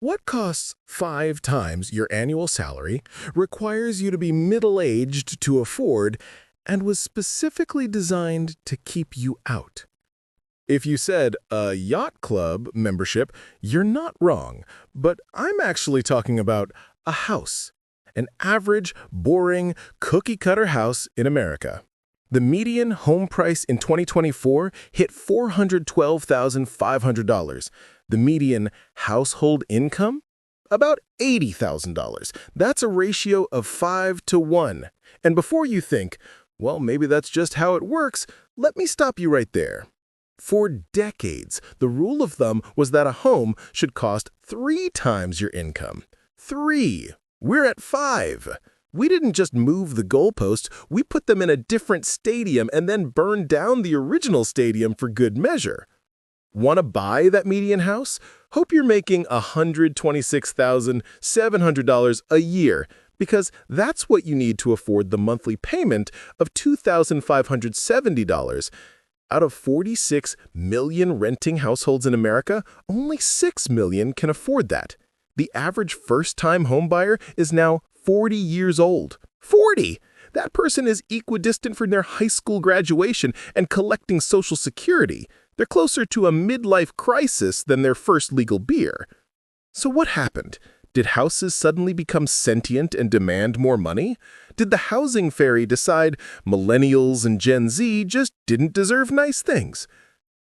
What costs 5 times your annual salary, requires you to be middle-aged to afford, and was specifically designed to keep you out? If you said a yacht club membership, you're not wrong, but I'm actually talking about a house. An average, boring, cookie-cutter house in America. The median home price in 2024 hit $412,500. The median household income? About $80,000. That's a ratio of 5 to 1. And before you think, well, maybe that's just how it works, let me stop you right there. For decades, the rule of thumb was that a home should cost 3 times your income. 3. We're at 5. We didn't just move the goalposts, we put them in a different stadium and then burned down the original stadium for good measure. Want to buy that median house? Hope you're making $126,700 a year, because that's what you need to afford the monthly payment of $2,570. Out of 46 million renting households in America, only 6 million can afford that. The average first-time homebuyer is now 40 years old. 40! That person is equidistant from their high school graduation and collecting Social Security. They're closer to a midlife crisis than their first legal beer. So what happened? Did houses suddenly become sentient and demand more money? Did the housing fairy decide millennials and Gen Z just didn't deserve nice things?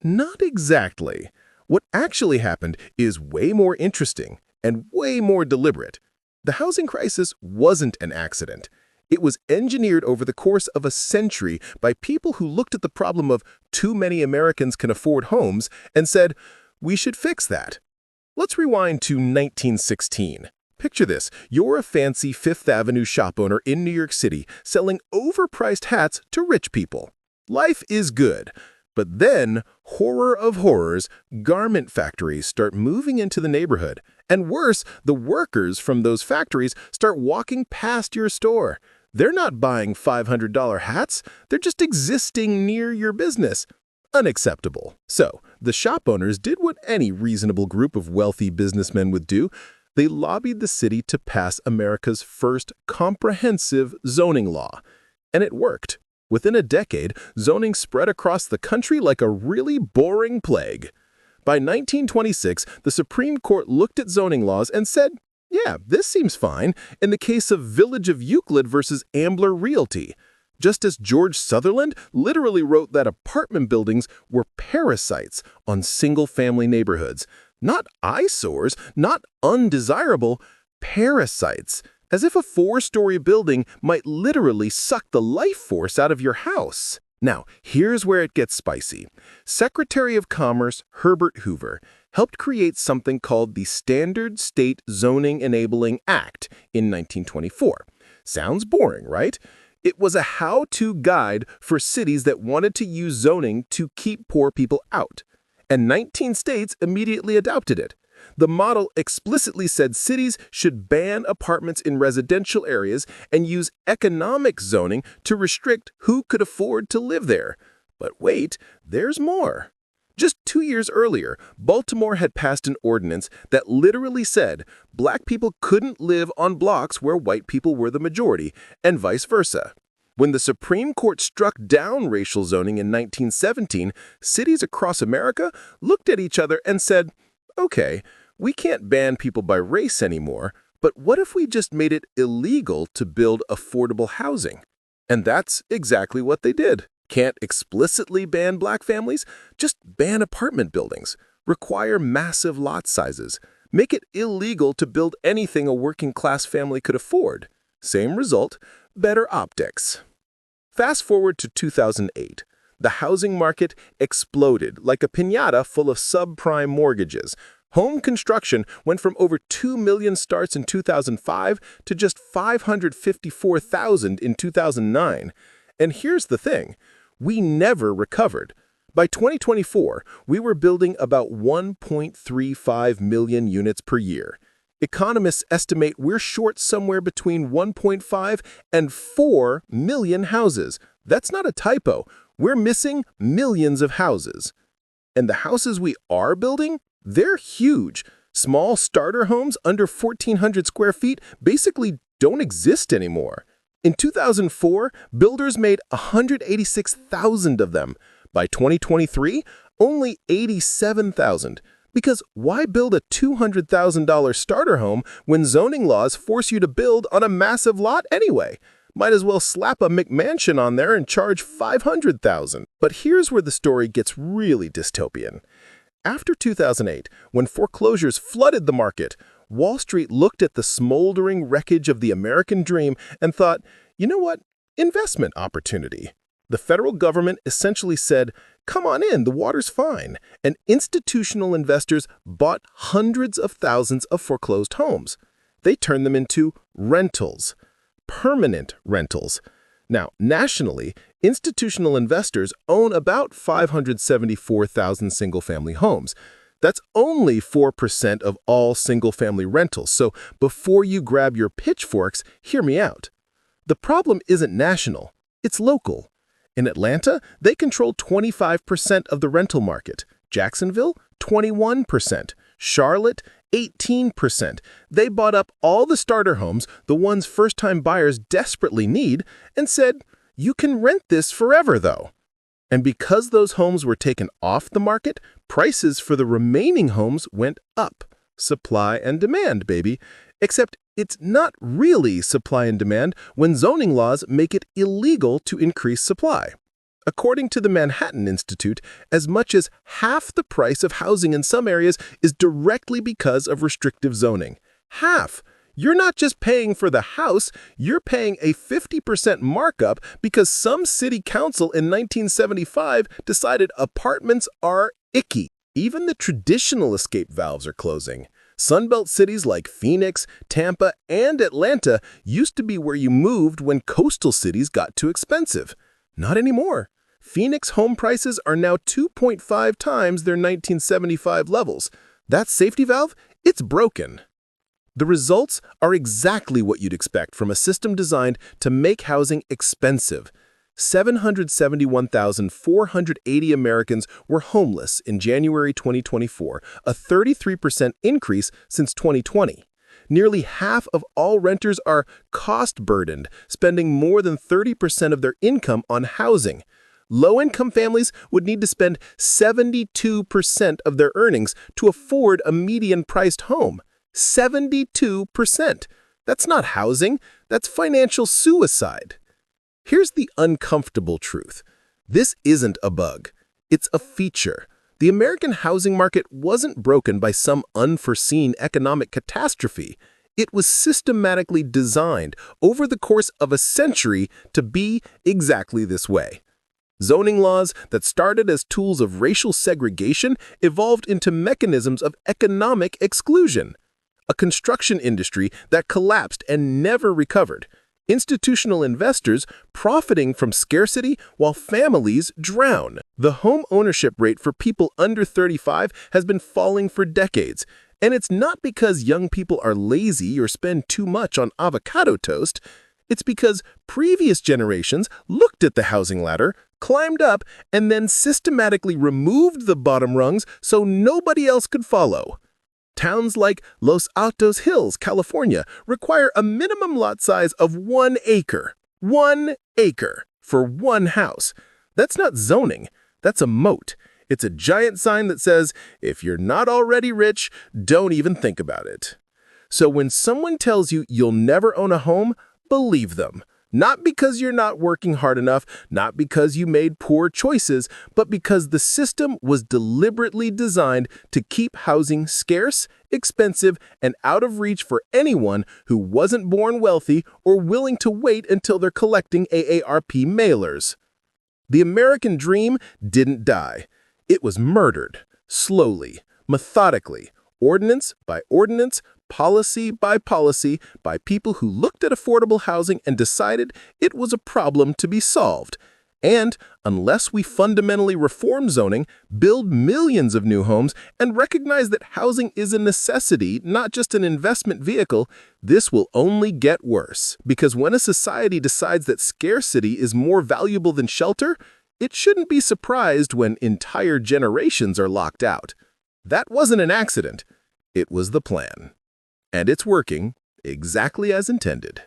Not exactly. What actually happened is way more interesting and way more deliberate. The housing crisis wasn't an accident. It was engineered over the course of a century by people who looked at the problem of too many Americans can afford homes and said, we should fix that. Let's rewind to 1916. Picture this. You're a fancy Fifth Avenue shop owner in New York City selling overpriced hats to rich people. Life is good. But then, horror of horrors, garment factories start moving into the neighborhood. And worse, the workers from those factories start walking past your store. They're not buying $500 hats. They're just existing near your business. Unacceptable. So, the shop owners did what any reasonable group of wealthy businessmen would do. They lobbied the city to pass America's first comprehensive zoning law. And it worked. Within a decade, zoning spread across the country like a really boring plague. By 1926, the Supreme Court looked at zoning laws and said, yeah, this seems fine, in the case of Village of Euclid versus Ambler Realty. Just as George Sutherland literally wrote that apartment buildings were parasites on single-family neighborhoods. Not eyesores, not undesirable, parasites. As if a 4-story building might literally suck the life force out of your house. Now, here's where it gets spicy. Secretary of Commerce Herbert Hoover helped create something called the Standard State Zoning Enabling Act in 1924. Sounds boring, right? It was a how-to guide for cities that wanted to use zoning to keep poor people out. And 19 states immediately adopted it. The model explicitly said cities should ban apartments in residential areas and use economic zoning to restrict who could afford to live there. But wait, there's more. Just 2 years earlier, Baltimore had passed an ordinance that literally said black people couldn't live on blocks where white people were the majority, and vice versa. When the Supreme Court struck down racial zoning in 1917, cities across America looked at each other and said, okay, we can't ban people by race anymore, but what if we just made it illegal to build affordable housing? And that's exactly what they did. Can't explicitly ban black families? Just ban apartment buildings. Require massive lot sizes. Make it illegal to build anything a working-class family could afford. Same result, better optics. Fast forward to 2008. The housing market exploded like a piñata full of subprime mortgages. Home construction went from over 2 million starts in 2005 to just 554,000 in 2009. And here's the thing. We never recovered. By 2024, we were building about 1.35 million units per year. Economists estimate we're short somewhere between 1.5 and 4 million houses. That's not a typo. We're missing millions of houses. And the houses we are building, they're huge. Small starter homes under 1,400 square feet basically don't exist anymore. In 2004, builders made 186,000 of them. By 2023, only 87,000. Because why build a $200,000 starter home when zoning laws force you to build on a massive lot anyway? Might as well slap a McMansion on there and charge $500,000. But here's where the story gets really dystopian. After 2008, when foreclosures flooded the market, Wall Street looked at the smoldering wreckage of the American dream and thought, you know what? Investment opportunity. The federal government essentially said, come on in, the water's fine. And institutional investors bought hundreds of thousands of foreclosed homes. They turned them into rentals, permanent rentals. Now, nationally, institutional investors own about 574,000 single-family homes. That's only 4% of all single-family rentals, so before you grab your pitchforks, hear me out. The problem isn't national, it's local. In Atlanta, they control 25% of the rental market. Jacksonville, 21%. Charlotte, 18%. They bought up all the starter homes, the ones first-time buyers desperately need, and said, you can rent this forever, though. And because those homes were taken off the market, prices for the remaining homes went up. Supply and demand, baby. Except it's not really supply and demand when zoning laws make it illegal to increase supply. According to the Manhattan Institute, as much as half the price of housing in some areas is directly because of restrictive zoning. Half! You're not just paying for the house, you're paying a 50% markup because some city council in 1975 decided apartments are icky. Even the traditional escape valves are closing. Sunbelt cities like Phoenix, Tampa, and Atlanta used to be where you moved when coastal cities got too expensive. Not anymore. Phoenix home prices are now 2.5 times their 1975 levels. That safety valve, it's broken. The results are exactly what you'd expect from a system designed to make housing expensive. 771,480 Americans were homeless in January 2024, a 33% increase since 2020. Nearly half of all renters are cost-burdened, spending more than 30% of their income on housing. Low-income families would need to spend 72% of their earnings to afford a median-priced home. 72%! That's not housing, that's financial suicide. Here's the uncomfortable truth. This isn't a bug. It's a feature. The American housing market wasn't broken by some unforeseen economic catastrophe. It was systematically designed over the course of a century to be exactly this way. Zoning laws that started as tools of racial segregation evolved into mechanisms of economic exclusion. A construction industry that collapsed and never recovered. Institutional investors profiting from scarcity while families drown. The home ownership rate for people under 35 has been falling for decades. And it's not because young people are lazy or spend too much on avocado toast. It's because previous generations looked at the housing ladder, climbed up, and then systematically removed the bottom rungs so nobody else could follow. Towns like Los Altos Hills, California, require a minimum lot size of 1 acre. 1 acre for one house. That's not zoning. That's a moat. It's a giant sign that says, if you're not already rich, don't even think about it. So when someone tells you you'll never own a home, believe them. Not because you're not working hard enough, not because you made poor choices, but because the system was deliberately designed to keep housing scarce, expensive, and out of reach for anyone who wasn't born wealthy or willing to wait until they're collecting AARP mailers. The American dream didn't die. It was murdered, slowly, methodically, ordinance by ordinance, policy by policy, by people who looked at affordable housing and decided it was a problem to be solved. And unless we fundamentally reform zoning, build millions of new homes, and recognize that housing is a necessity, not just an investment vehicle, this will only get worse. Because when a society decides that scarcity is more valuable than shelter, it shouldn't be surprised when entire generations are locked out. That wasn't an accident. It was the plan. And it's working exactly as intended.